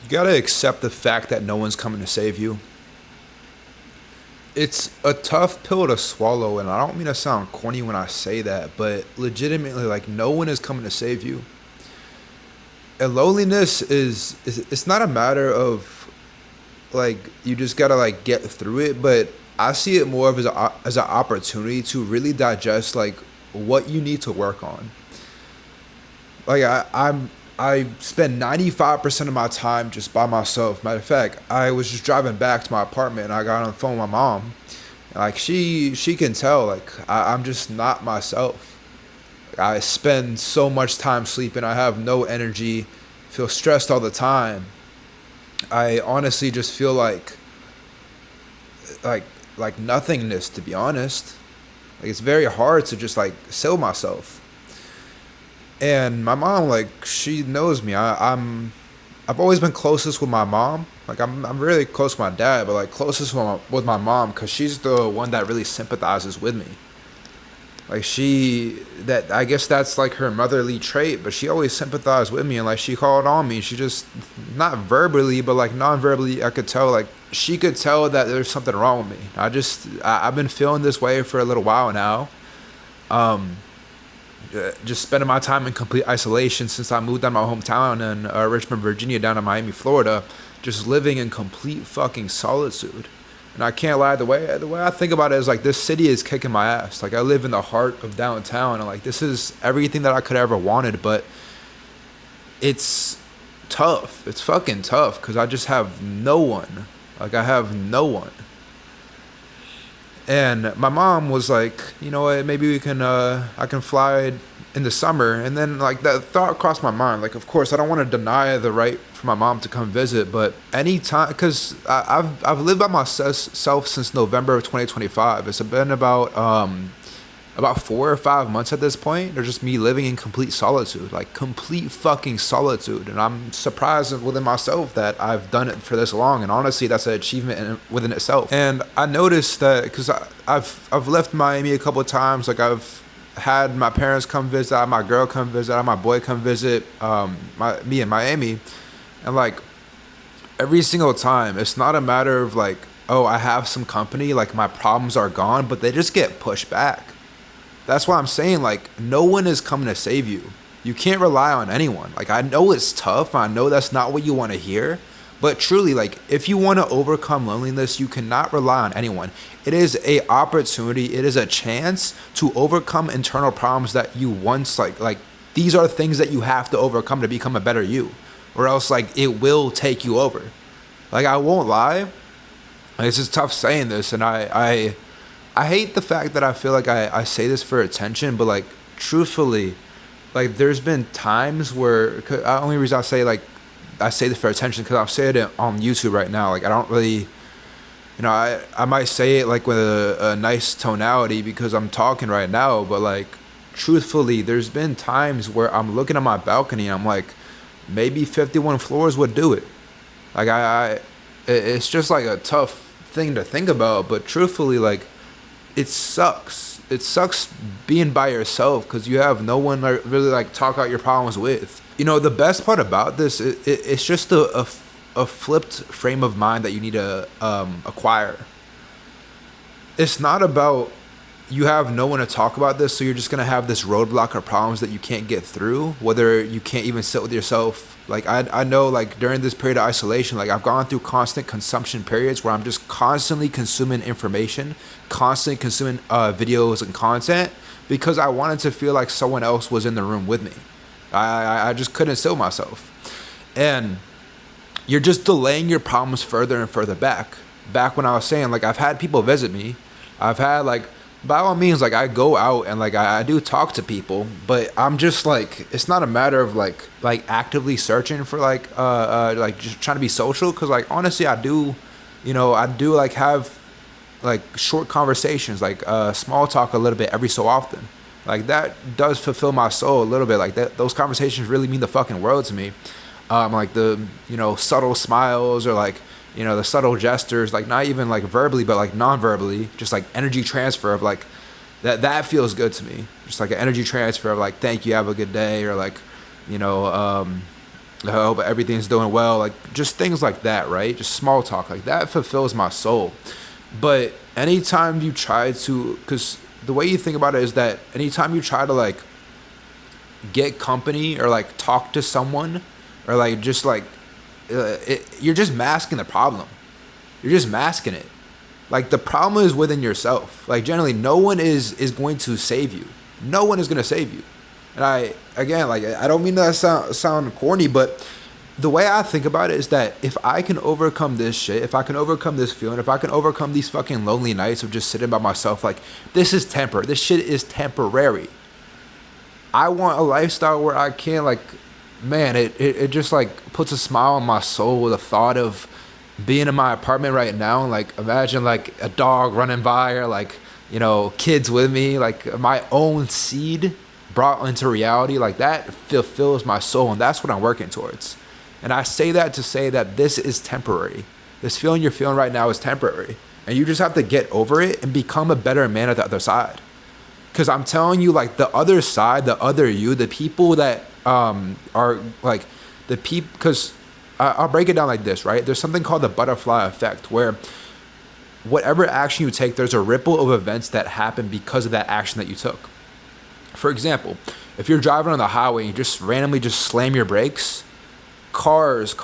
You gotta accept the fact that no one's coming to save you. It's a tough pill to swallow, and I don't mean to sound corny when I say that, but legitimately, like, no one is coming to save you. And loneliness is it's not a matter of like you just gotta like get through it, but I see it more of as an opportunity to really digest like what you need to work on. Like I spend 95% of my time just by myself. Matter of fact, I was just driving back to my apartment and I got on the phone with my mom. Like she can tell like I'm just not myself. I spend so much time sleeping. I have no energy. Feel stressed all the time. I honestly just feel like like nothingness, to be honest. Like it's very hard to just like sell myself. And my mom, like, she knows me. I've always been closest with my mom. Like, I'm really close with my dad, but like closest with my mom because she's the one that really sympathizes with me. Like that I guess that's like her motherly trait, but she always sympathized with me and like she called on me. She just not verbally, but like non-verbally, I could tell like she could tell that there's something wrong with me. I've been feeling this way for a little while now. Um, just spending my time in complete isolation since I moved out of my hometown in Richmond, Virginia, down to Miami, Florida, just living in complete fucking solitude. And I can't lie, the way I think about it is like this city is kicking my ass. Like I live in the heart of downtown, and like this is everything that I could ever wanted, but it's tough. It's fucking tough because I just have no one. Like I have no one. And my mom was like, you know what, maybe I can fly in the summer. And then like that thought crossed my mind. Like, of course, I don't want to deny the right for my mom to come visit, but anytime, because I've lived by myself since November of 2025. It's been about 4 or 5 months at this point. They're just me living in complete solitude, like complete fucking solitude. And I'm surprised within myself that I've done it for this long. And honestly, that's an achievement within itself. And I noticed that because I've left Miami a couple of times. Like I've had my parents come visit, I had my girl come visit, I had my boy come visit, me in Miami, and like every single time, it's not a matter of like, oh, I have some company, like my problems are gone, but they just get pushed back. That's why I'm saying like no one is coming to save you. You can't rely on anyone. Like I know it's tough. I know that's not what you want to hear. But truly, like if you want to overcome loneliness, you cannot rely on anyone. It is a opportunity. It is a chance to overcome internal problems that you once like these are things that you have to overcome to become a better you. Or else like it will take you over. Like I won't lie. Like, it's just tough saying this, and I hate the fact that I feel like I say this for attention, but like truthfully, like there's been times where the only reason I say this for attention because I'm saying it on YouTube right now. Like I don't really, I might say it like with a nice tonality because I'm talking right now, but like truthfully, there's been times where I'm looking at my balcony and I'm like, maybe 51 floors would do it. Like it's just like a tough thing to think about, but truthfully, like it sucks. It sucks being by yourself because you have no one like, really like talk out your problems with. The best part about this, it's just a flipped frame of mind that you need to acquire. It's not about you have no one to talk about this, so you're just gonna have this roadblock or problems that you can't get through, whether you can't even sit with yourself. Like I know like during this period of isolation, like I've gone through constant consumption periods where I'm just constantly consuming information, constantly consuming videos and content because I wanted to feel like someone else was in the room with me. I just couldn't still myself. And you're just delaying your problems further and further back. Back when I was saying, like, I've had people visit me. I've had, like, by all means, like, I go out and, like, I do talk to people. But I'm just, like, it's not a matter of, like actively searching for, like, just trying to be social. Because, like, honestly, I do, like, have, like, short conversations, like, small talk a little bit every so often. Like that does fulfill my soul a little bit. Like those conversations really mean the fucking world to me. Like the subtle smiles or like the subtle gestures, like not even like verbally, but like non-verbally, just like energy transfer of like that feels good to me. Just like an energy transfer of like thank you, have a good day, or like I hope everything's doing well. Like just things like that, right? Just small talk like that fulfills my soul. But anytime you try to, because the way you think about it is that anytime you try to like get company or like talk to someone or like just like you're just masking the problem. You're just masking it. Like the problem is within yourself. Like generally, no one is going to save you. No one is going to save you. And I again, like I don't mean to sound corny, but the way I think about it is that if I can overcome this shit, if I can overcome this feeling, if I can overcome these fucking lonely nights of just sitting by myself, like this is temporary. This shit is temporary. I want a lifestyle where I can like, man, it just like puts a smile on my soul with the thought of being in my apartment right now and like imagine like a dog running by or like, you know, kids with me, like my own seed brought into reality, like that fulfills my soul, and that's what I'm working towards. And I say that to say that this is temporary. This feeling you're feeling right now is temporary, and you just have to get over it and become a better man at the other side. Because I'm telling you, like the other side, the other you, the people that are like the people, because I'll break it down like this, right? There's something called the butterfly effect, where whatever action you take, there's a ripple of events that happen because of that action that you took. For example, if you're driving on the highway and you just randomly just slam your brakes, cars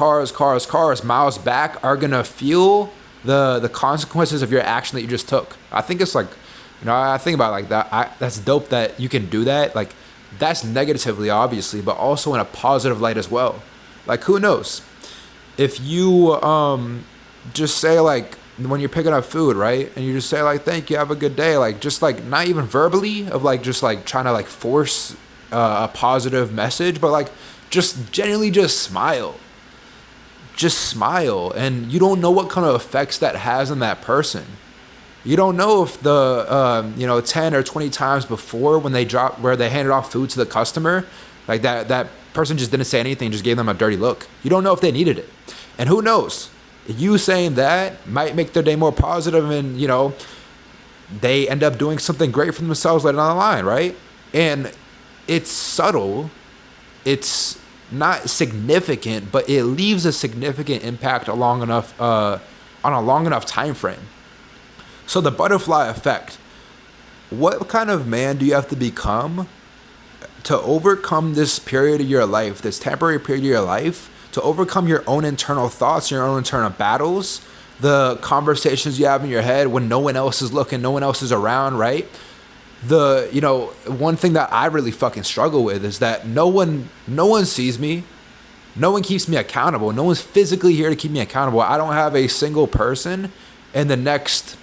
miles back are gonna feel the consequences of your action that you just took. I think it's like, you know, I think about it like that. That's dope that you can do that. Like that's negatively, obviously, but also in a positive light as well. Like who knows? If you just say like when you're picking up food, right, and you just say like thank you, have a good day, like just like not even verbally of like just like trying to like force a positive message, but like just genuinely just smile, and you don't know what kind of effects that has on that person. You don't know if the 10 or 20 times before when they dropped where they handed off food to the customer, like that person just didn't say anything, just gave them a dirty look. You don't know if they needed it. And who knows? You saying that might make their day more positive, and you know, they end up doing something great for themselves later down the line, right? And it's subtle, it's not significant, but it leaves a significant impact on a long enough time frame. So the butterfly effect. What kind of man do you have to become to overcome this period of your life, this temporary period of your life, to overcome your own internal thoughts, your own internal battles, the conversations you have in your head when no one else is looking, no one else is around, right? One thing that I really fucking struggle with is that no one sees me. No one keeps me accountable. No one's physically here to keep me accountable. I don't have a single person in the next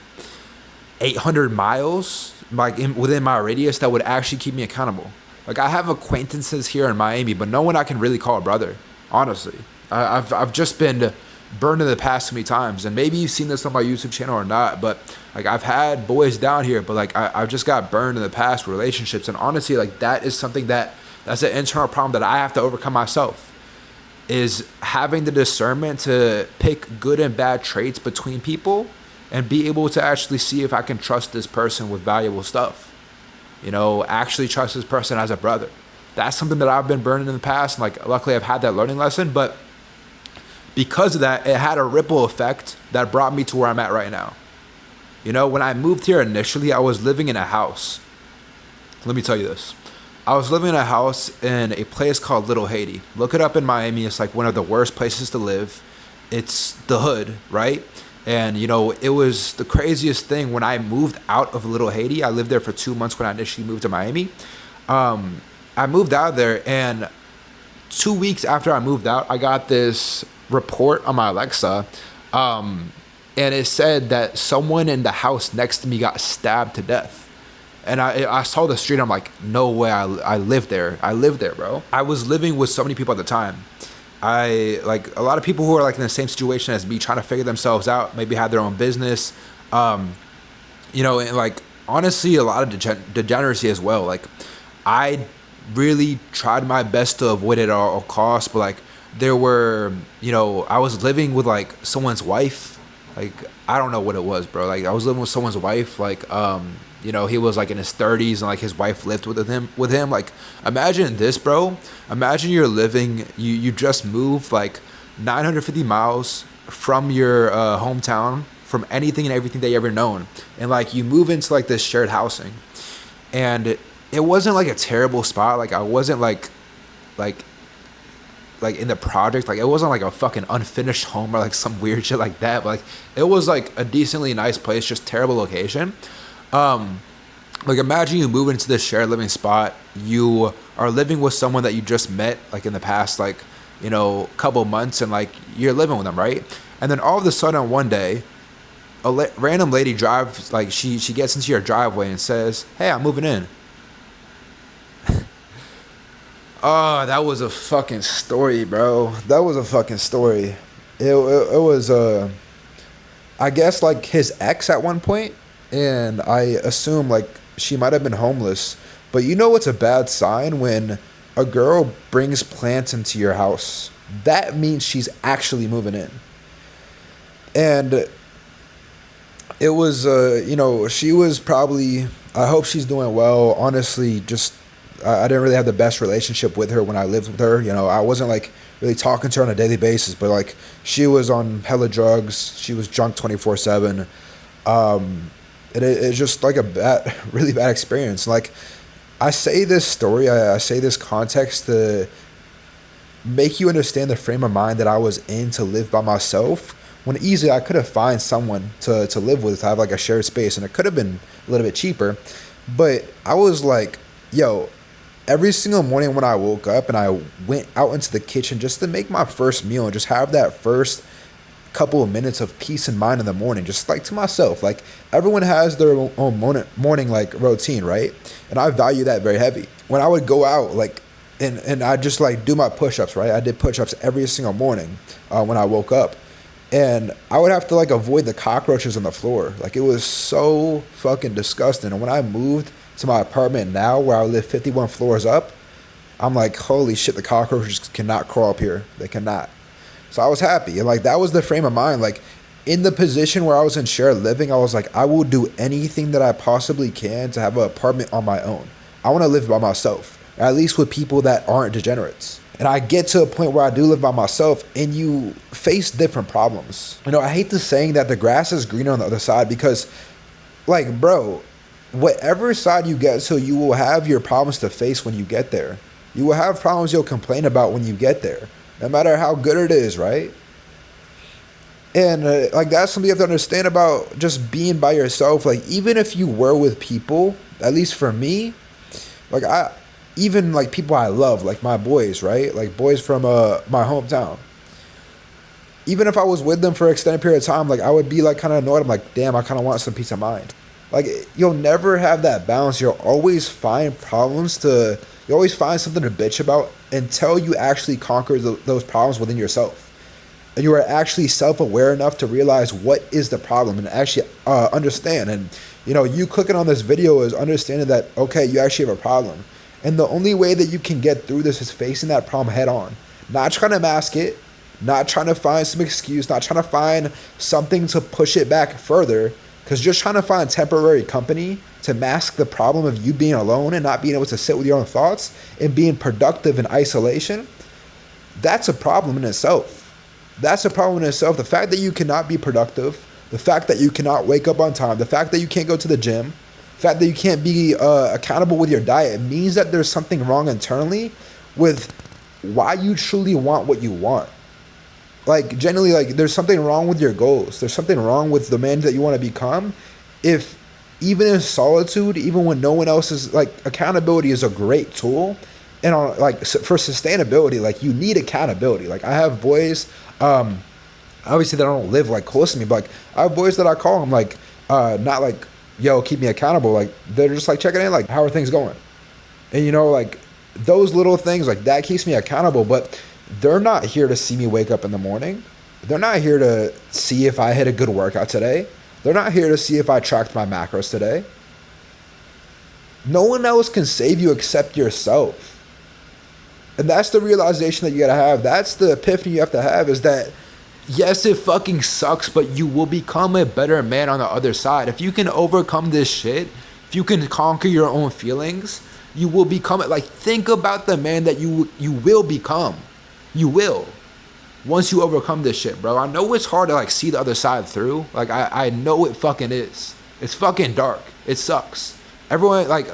800 miles, like within my radius, that would actually keep me accountable. Like I have acquaintances here in Miami, but no one I can really call a brother. Honestly, I've just been burned in the past too many times, and maybe you've seen this on my YouTube channel or not, but like I've had boys down here, but like I've just got burned in the past with relationships, and honestly, like that is something that's an internal problem that I have to overcome myself. Is having the discernment to pick good and bad traits between people and be able to actually see if I can trust this person with valuable stuff. You know, actually trust this person as a brother. That's something that I've been burned in the past, and like luckily I've had that learning lesson, but because of that, it had a ripple effect that brought me to where I'm at right now. You know, when I moved here initially, I was living in a house. Let me tell you this. I was living in a house in a place called Little Haiti. Look it up in Miami. It's like one of the worst places to live. It's the hood, right? And, you know, it was the craziest thing when I moved out of Little Haiti. I lived there for 2 months when I initially moved to Miami. I moved out there, and 2 weeks after I moved out, I got this report on my Alexa, and it said that someone in the house next to me got stabbed to death. And I saw the street. I'm like, no way, I live there. I live there, bro. I was living with so many people at the time. Like a lot of people who are like in the same situation as me, trying to figure themselves out, maybe have their own business, and like honestly, a lot of degeneracy as well. Like I really tried my best to avoid it at all costs, but like there were, I was living with like someone's wife. Like I don't know what it was, bro. Like I was living with someone's wife. Like you know, he was like in his 30s and like his wife lived with him. Like, imagine this, bro. Imagine you're living, you just moved like 950 miles from your hometown, from anything and everything that you ever known, and like you move into like this shared housing, and it wasn't like a terrible spot. Like I wasn't like like in the project, like it wasn't like a fucking unfinished home or like some weird shit like that, but like it was like a decently nice place, just terrible location. Like imagine you move into this shared living spot, you are living with someone that you just met like in the past, like, you know, couple months, and like you're living with them, right? And then all of a sudden one day a random lady drives, like she gets into your driveway and says, "Hey, I'm moving in." Oh, that was a fucking story, bro. That was a fucking story. It was I guess like his ex at one point, and I assume like she might have been homeless. But you know what's a bad sign? When a girl brings plants into your house. That means she's actually moving in. And it was you know, she was probably, I hope she's doing well. Honestly, just I didn't really have the best relationship with her when I lived with her. You know, I wasn't like really talking to her on a daily basis, but like she was on hella drugs. She was drunk 24/7. It's just like a bad, really bad experience. Like I say this story, I say this context to make you understand the frame of mind that I was in to live by myself. When easily I could have found someone to live with, to have like a shared space, and it could have been a little bit cheaper. But I was like, yo, every single morning when I woke up and I went out into the kitchen just to make my first meal and just have that first couple of minutes of peace and mind in the morning, just like to myself. Like everyone has their own morning like routine, right? And I value that very heavy. When I would go out, like, and I just like do my push-ups, right? I did push-ups every single morning when I woke up. And I would have to like avoid the cockroaches on the floor. Like it was so fucking disgusting. And when I moved to my apartment now, where I live 51 floors up, I'm like, holy shit, the cockroaches cannot crawl up here. They cannot. So I was happy. And like that was the frame of mind. Like in the position where I was in shared living, I was like, I will do anything that I possibly can to have an apartment on my own. I want to live by myself, at least with people that aren't degenerates. And I get to a point where I do live by myself, and you face different problems. You know, I hate the saying that the grass is greener on the other side, because like, bro, whatever side you get to, you will have your problems to face when you get there. You will have problems you'll complain about when you get there, no matter how good it is, right? And like that's something you have to understand about just being by yourself. Like even if you were with people, at least for me, like even like people I love, like my boys, right? Like boys from my hometown. Even if I was with them for an extended period of time, like I would be like kind of annoyed. I'm like, damn, I kind of want some peace of mind. Like you'll never have that balance. You'll always find you always find something to bitch about until you actually conquer those problems within yourself. And you are actually self-aware enough to realize what is the problem and actually understand. And, you know, you clicking on this video is understanding that, okay, you actually have a problem. And the only way that you can get through this is facing that problem head on. Not trying to mask it, not trying to find some excuse, not trying to find something to push it back further. Because just trying to find temporary company to mask the problem of you being alone and not being able to sit with your own thoughts and being productive in isolation, that's a problem in itself. That's a problem in itself. The fact that you cannot be productive, the fact that you cannot wake up on time, the fact that you can't go to the gym, the fact that you can't be accountable with your diet means that there's something wrong internally with why you truly want what you want. Like generally, like there's something wrong with your goals. There's something wrong with the man that you want to become. If even in solitude, even when no one else is, like, accountability is a great tool. And on like for sustainability, like you need accountability. Like I have boys, obviously they don't live like close to me, but like I have boys that I call them like not like, yo, keep me accountable. Like they're just like checking in, like, how are things going? And you know, like those little things like that keeps me accountable. But they're not here to see me wake up in the morning. They're not here to see if I hit a good workout today. They're not here to see if I tracked my macros today. No one else can save you except yourself. And that's the realization that you gotta have. That's the epiphany you have to have, is that yes, it fucking sucks, but you will become a better man on the other side. If you can overcome this shit, if if you can conquer your own feelings, you will become it. Like, think about the man that you will become. You will. Once you overcome this shit, bro. I know it's hard to like see the other side through. Like, I know it fucking is. It's fucking dark. It sucks. Everyone, like,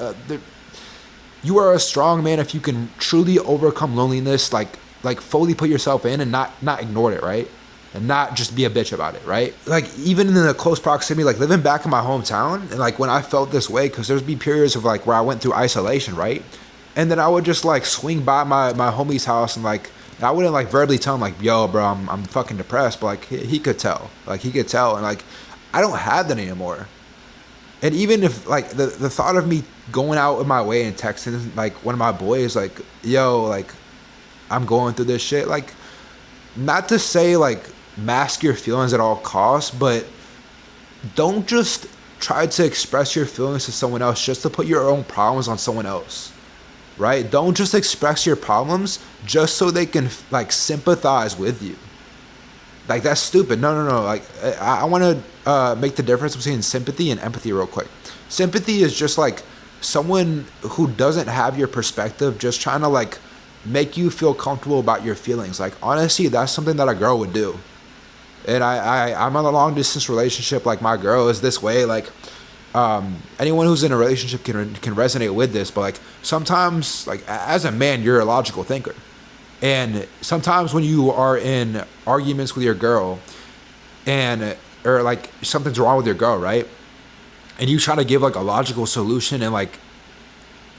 you are a strong man if you can truly overcome loneliness, like fully put yourself in and not ignore it, right? And not just be a bitch about it, right? Like, even in the close proximity, like living back in my hometown, and like when I felt this way, because there's be periods of like where I went through isolation, right? And then I would just like swing by my homie's house, and like I wouldn't like verbally tell him like, yo, bro, I'm fucking depressed, but like he could tell, and like I don't have that anymore. And even if like the thought of me going out of my way and texting like one of my boys like, yo, like I'm going through this shit, like, not to say like mask your feelings at all costs, but don't just try to express your feelings to someone else just to put your own problems on someone else, right? Don't just express your problems just so they can like sympathize with you. Like, that's stupid. No. Like, I want to make the difference between sympathy and empathy real quick. Sympathy is just like someone who doesn't have your perspective, just trying to like make you feel comfortable about your feelings. Like, honestly, that's something that a girl would do. And I'm on a long distance relationship. Like, my girl is this way. Like, anyone who's in a relationship can resonate with this. But like, sometimes, like, as a man, you're a logical thinker. And sometimes when you are in arguments with your girl, or like something's wrong with your girl, right? And you try to give like a logical solution, and like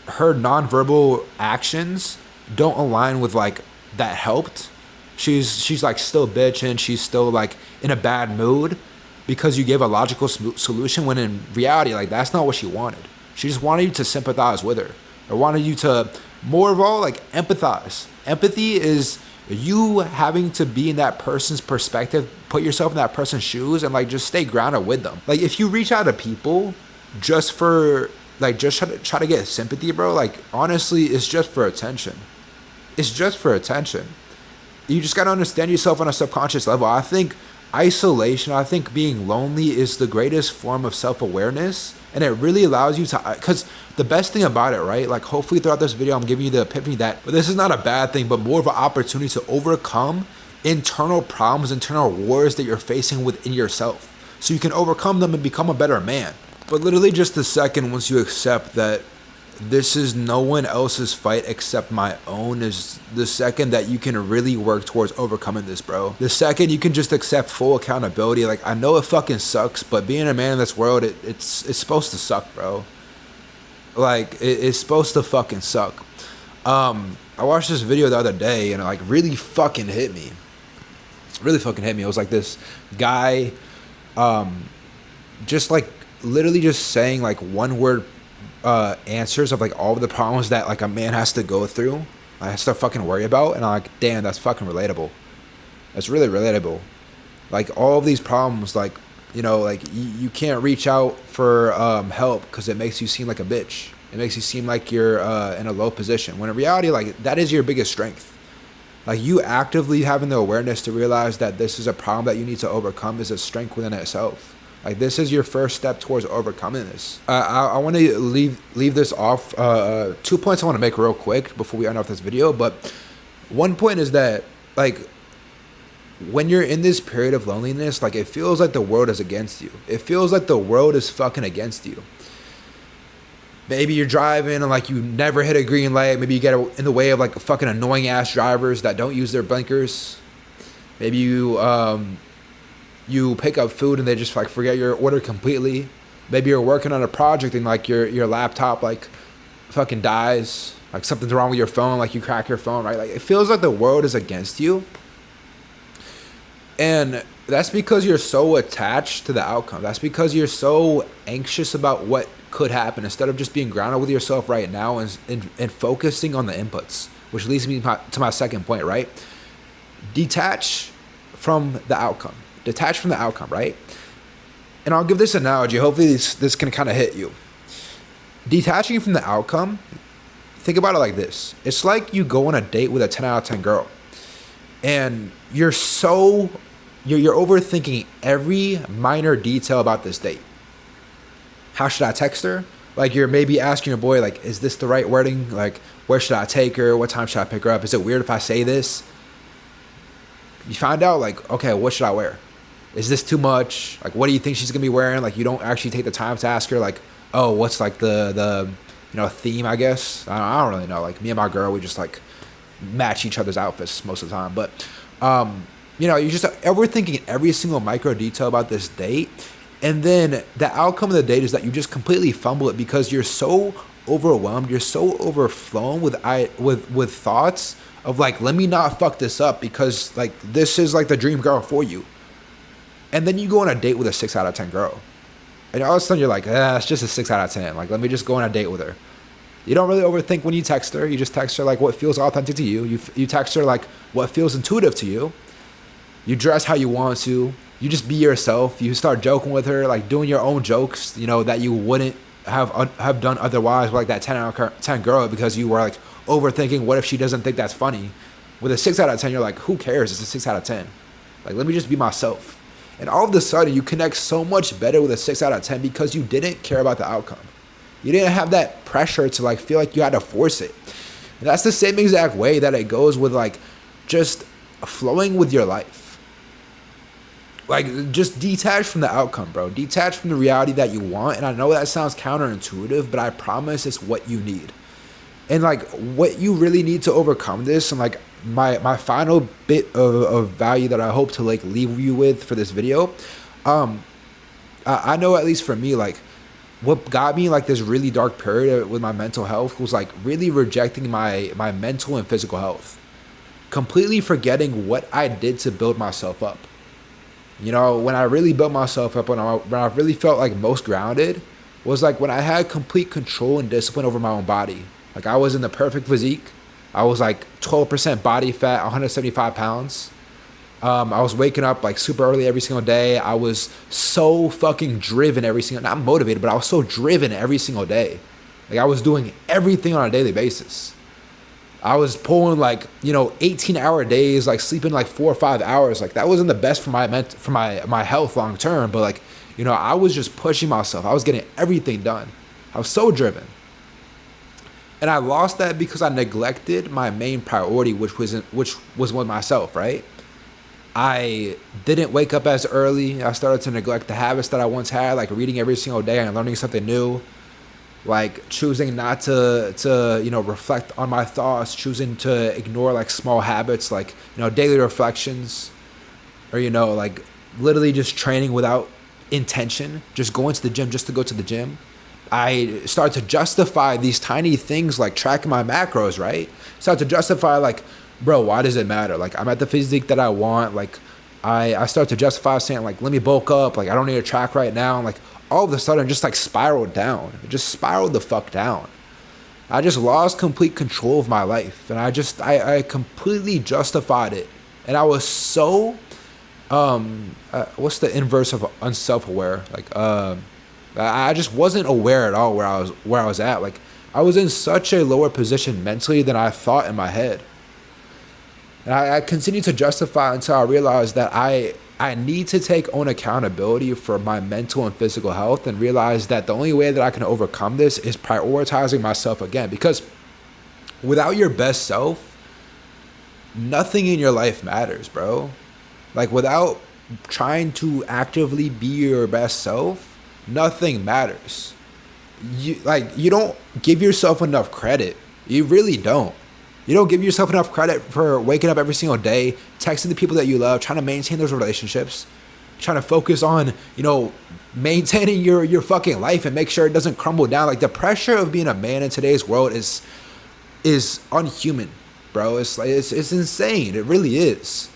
her nonverbal actions don't align with like that helped. She's like still bitching. She's still like in a bad mood because you gave a logical solution, when in reality, like, that's not what she wanted. She just wanted you to sympathize with her, or wanted you to, more of all, like, empathize. Empathy is you having to be in that person's perspective, put yourself in that person's shoes, and like just stay grounded with them. Like, if you reach out to people just for like just try to get sympathy, bro, like, honestly, it's just for attention. It's just for attention. You just gotta understand yourself on a subconscious level. I think isolation, I think being lonely is the greatest form of self-awareness, and it really allows you to, because the best thing about it, right, like, hopefully throughout this video I'm giving you the epiphany that, but this is not a bad thing, but more of an opportunity to overcome internal problems, internal wars that you're facing within yourself, so you can overcome them and become a better man. But literally just the second once you accept that this is no one else's fight except my own, is the second that you can really work towards overcoming this, bro. The second you can just accept full accountability. Like, I know it fucking sucks, but being a man in this world, it's supposed to suck, bro. Like, it's supposed to fucking suck. I watched this video the other day, and it like really fucking hit me. It was like this guy, just like literally just saying like one word answers of like all of the problems that like a man has to go through, I has to fucking worry about, and I'm like, damn, that's fucking relatable. That's really relatable. Like, all of these problems, like, you know, like you can't reach out for help because it makes you seem like a bitch. It makes you seem like you're in a low position, when in reality, like, that is your biggest strength. Like, you actively having the awareness to realize that this is a problem that you need to overcome is a strength within itself. Like, this is your first step towards overcoming this. I want to leave this off. 2 points I want to make real quick before we end off this video. But one point is that, like, when you're in this period of loneliness, like, it feels like the world is against you. It feels like the world is fucking against you. Maybe you're driving and like you never hit a green light. Maybe you get in the way of like fucking annoying ass drivers that don't use their blinkers. Maybe you pick up food and they just like forget your order completely. Maybe you're working on a project and like your laptop like fucking dies. Like, something's wrong with your phone, like you crack your phone, right? Like, it feels like the world is against you. And that's because you're so attached to the outcome. That's because you're so anxious about what could happen, instead of just being grounded with yourself right now and focusing on the inputs, which leads me to my second point, right? Detach from the outcome. Detach from the outcome, right? And I'll give this analogy. Hopefully this can kind of hit you. Detaching from the outcome, think about it like this. It's like you go on a date with a 10 out of 10 girl, and you're overthinking every minor detail about this date. How should I text her? Like you're maybe asking your boy, like, is this the right wording? Like, where should I take her? What time should I pick her up? Is it weird if I say this? You find out, like, okay, what should I wear? Is this too much? Like, what do you think she's gonna be wearing? Like, you don't actually take the time to ask her, like, oh, what's like the theme, I guess. I don't really know. Like, me and my girl, we just like match each other's outfits most of the time. But you're just overthinking every single micro detail about this date. And then the outcome of the date is that you just completely fumble it because you're so overwhelmed, you're so overflown with thoughts of like, let me not fuck this up because like this is like the dream girl for you. And then you go on a date with a 6 out of 10 girl. And all of a sudden you're like, it's just a 6 out of 10. Like, let me just go on a date with her. You don't really overthink when you text her. You just text her like what feels authentic to you. You text her like what feels intuitive to you. You dress how you want to. You just be yourself. You start joking with her, like doing your own jokes, that you wouldn't have done otherwise with like that 10 out of 10 girl because you were like overthinking what if she doesn't think that's funny. With a 6 out of 10, you're like, who cares? It's a 6 out of 10. Like, let me just be myself. And all of a sudden, you connect so much better with a 6 out of 10 because you didn't care about the outcome. You didn't have that pressure to like feel like you had to force it. And that's the same exact way that it goes with like just flowing with your life. Like, just detach from the outcome, bro. Detach from the reality that you want. And I know that sounds counterintuitive, but I promise it's what you need. And like, what you really need to overcome this, and like my final bit of value that I hope to like leave you with for this video, I know at least for me, like what got me like this really dark period with my mental health was like really rejecting my mental and physical health, completely forgetting what I did to build myself up. When I really built myself up, when I really felt like most grounded, was like when I had complete control and discipline over my own body. Like, I was in the perfect physique. I was like 12% body fat, 175 pounds. I was waking up like super early every single day. I was so fucking driven not motivated, but I was so driven every single day. Like, I was doing everything on a daily basis. I was pulling like 18-hour days, like sleeping like 4 or 5 hours. Like, that wasn't the best for my health long term, but like I was just pushing myself. I was getting everything done. I was so driven, and I lost that because I neglected my main priority, which was with myself. Right? I didn't wake up as early. I started to neglect the habits that I once had, like reading every single day and learning something new. Like choosing not to reflect on my thoughts, choosing to ignore like small habits, like daily reflections, or like literally just training without intention, just going to the gym just to go to the gym. I started to justify these tiny things like tracking my macros, right? Started to justify like, bro, why does it matter? Like, I'm at the physique that I want. Like, I start to justify saying like, let me bulk up. Like, I don't need to track right now. And like, all of a sudden just like spiraled down. It just spiraled the fuck down. I just lost complete control of my life. And I completely justified it. And I was so, what's the inverse of unself-aware? Like, I just wasn't aware at all where I was at. Like, I was in such a lower position mentally than I thought in my head. And I continued to justify until I realized that I need to take own accountability for my mental and physical health, and realize that the only way that I can overcome this is prioritizing myself again. Because without your best self, nothing in your life matters, bro. Like, without trying to actively be your best self, nothing matters. You don't give yourself enough credit. You really don't. You don't give yourself enough credit for waking up every single day, texting the people that you love, trying to maintain those relationships, trying to focus on, maintaining your fucking life and make sure it doesn't crumble down. Like, the pressure of being a man in today's world is unhuman, bro. It's insane. It really is.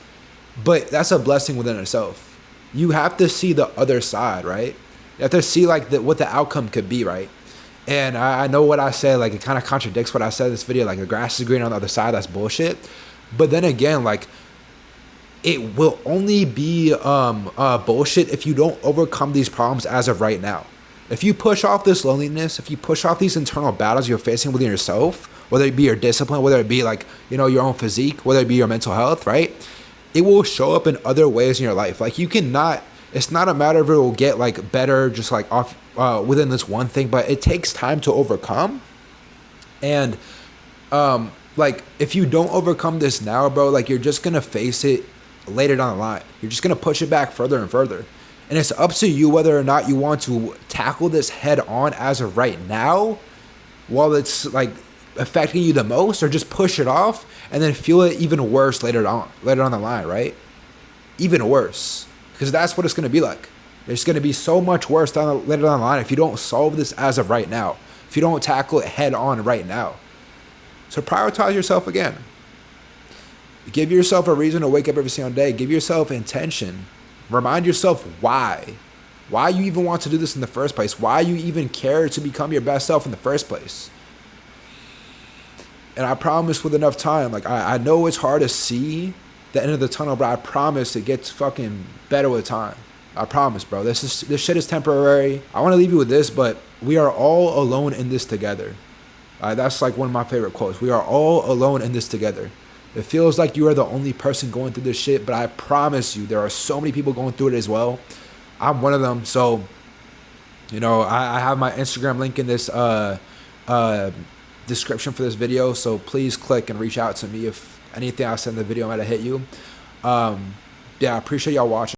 But that's a blessing within itself. You have to see the other side, right? You have to see like what the outcome could be, right? And I know what I said, like, it kind of contradicts what I said in this video, like the grass is green on the other side. That's bullshit. But then again, like, it will only be bullshit if you don't overcome these problems as of right now. If you push off this loneliness, if you push off these internal battles you're facing within yourself, whether it be your discipline, whether it be like, your own physique, whether it be your mental health, right? It will show up in other ways in your life. Like, you cannot It's not a matter of it will get like better just like off within this one thing, but it takes time to overcome. And like if you don't overcome this now, bro, like you're just gonna face it later down the line. You're just gonna push it back further and further. And it's up to you whether or not you want to tackle this head on as of right now, while it's like affecting you the most, or just push it off and then feel it even worse later on the line, right? Even worse, because that's what it's gonna be like. It's gonna be so much worse later down the line if you don't solve this as of right now. If you don't tackle it head on right now. So prioritize yourself again. Give yourself a reason to wake up every single day. Give yourself intention. Remind yourself why. Why you even want to do this in the first place. Why you even care to become your best self in the first place. And I promise with enough time, like I know it's hard to see the end of the tunnel, but I promise it gets fucking better with time. I promise, bro. This shit is temporary. I want to leave you with this, but we are all alone in this together. That's like one of my favorite quotes. We are all alone in this together. It feels like you are the only person going through this shit, but I promise you, there are so many people going through it as well. I'm one of them. So, you know, I have my Instagram link in this description for this video. So please click and reach out to me if anything I said in the video might have hit you. Yeah, I appreciate y'all watching.